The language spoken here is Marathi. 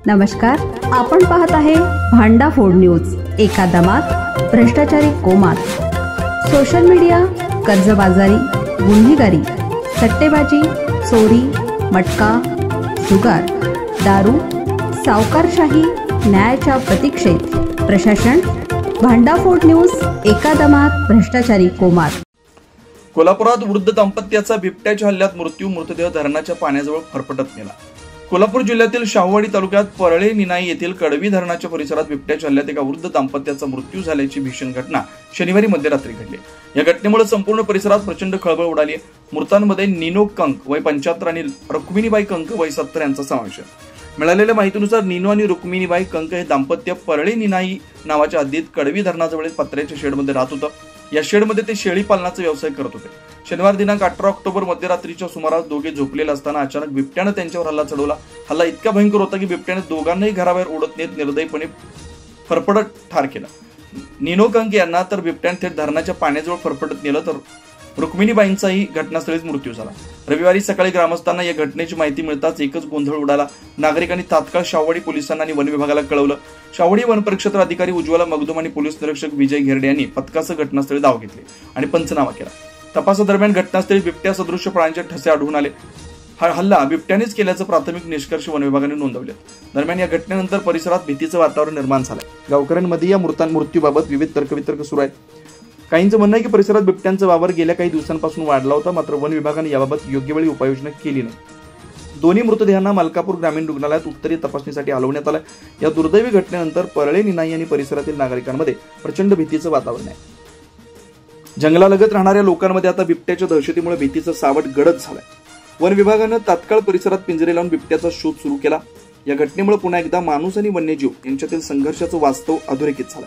नमस्कार, आपण पाहत आहे भांडाफोड न्यूज। एका दमात भ्रष्टाचारी कोमात, सोशल मीडिया, कर्जबाजारी, गुन्हेगारी, सट्टेबाजी, चोरी, मटका, जुगार, दारू, सावकारशाही, न्यायाच्या प्रतीक्षेत प्रशासन। भांडाफोड न्यूज, एका दमात भ्रष्टाचारी कोमात। कोल्हापुरात वृद्ध दाम्पत्याचा बिबट्याच्या हल्ल्यात मृतदेह धरणाच्या पाण्याजवळ फरफटत नेला। कोल्हापूर जिल्ह्यातील शाहूवाडी तालुक्यात परळे निनाई येथील कडवी धरणाच्या परिसरात बिबट्याच्या हल्ल्यात एका वृद्ध दाम्पत्याचा मृत्यू झाल्याची भीषण घटना शनिवारी मध्यरात्री घडली। या घटनेमुळे संपूर्ण परिसरात प्रचंड खळबळ उडाली आहे। मृतांमध्ये निनो कंक वय 75 आणि रुक्मिणीबाई कंक वय 70 यांचा समावेश आहे। मिळालेल्या माहितीनुसार निनो आणि रुक्मिणीबाई कंक हे दाम्पत्य परळे निनाई नावाच्या हद्दीत कडवी धरणाजवळील पत्र्याच्या शेडमध्ये राहत होतं। या शेडमध्ये ते शेळी पालनाचा व्यवसाय करत होते। शनिवार दिनांक 18 ऑक्टोबर मध्यरात्रीच्या सुमारास दोघे झोपलेले असताना अचानक बिबट्याने त्यांच्यावर हल्ला चढवला। हल्ला इतका भयंकर होता की बिबट्याने दोघांनाही घराबाहेर ओढत नेत निर्दयीपणे फरफटत ठार केला। निनो कंक यांना तर बिबट्याने थेट धरणाच्या पाण्याजवळ फरफटत नेलं, तर रुक्मिणीबाईंचाही घटनास्थळीच मृत्यू झाला। रविवारी सकाळी ग्रामस्थांना या घटनेची माहिती मिळताच एकच गोंधळ उडाला। नागरिकांनी तात्काळ शाहूवाडी पोलिसांना आणि वन विभागाला कळवलं। शाहूवाडी वन परिक्षेत्र अधिकारी उज्ज्वला मगदूम आणि पोलीस निरीक्षक विजय घेरडे यांनी पथकासह घटनास्थळी धाव घेतली आणि पंचनामा केला। तपासादरम्यान घटनास्थळी बिबट्या सदृश्य प्राण्यांचे ठसे आढळून आले। हा हल्ला बिबट्यानेच केल्याचं प्राथमिक निष्कर्ष वन विभागाने नोंदवले। दरम्यान या घटनेनंतर परिसरात भीतीचं वातावरण निर्माण झालंय। गावकऱ्यांमध्ये या मृत्यूबाबत विविध तर्कवितर्क सुरू आहेत। काहींचं म्हणणं आहे की परिसरात बिबट्यांचा वावर गेल्या काही दिवसांपासून वाढला होता, मात्र वन विभागाने याबाबत योग्य वेळी उपाययोजना केली नाही। दोन्ही मृतदेहांना मलकापूर ग्रामीण रुग्णालयात उत्तरीय तपासणीसाठी हलवण्यात आलं। या दुर्दैवी घटनेनंतर परळे निनाई आणि परिसरातील नागरिकांमध्ये प्रचंड भीतीचं वातावरण आहे। जंगलालगत राहणाऱ्या लोकांमध्ये आता बिबट्याच्या दहशतीमुळे भीतीचं सावट गडद झालंय। वन विभागानं तात्काळ परिसरात पिंजरे लावून बिबट्याचा शोध सुरू केला। या घटनेमुळे पुन्हा एकदा माणूस आणि वन्यजीव यांच्यातील संघर्षाचं वास्तव अधोरेखित झालं।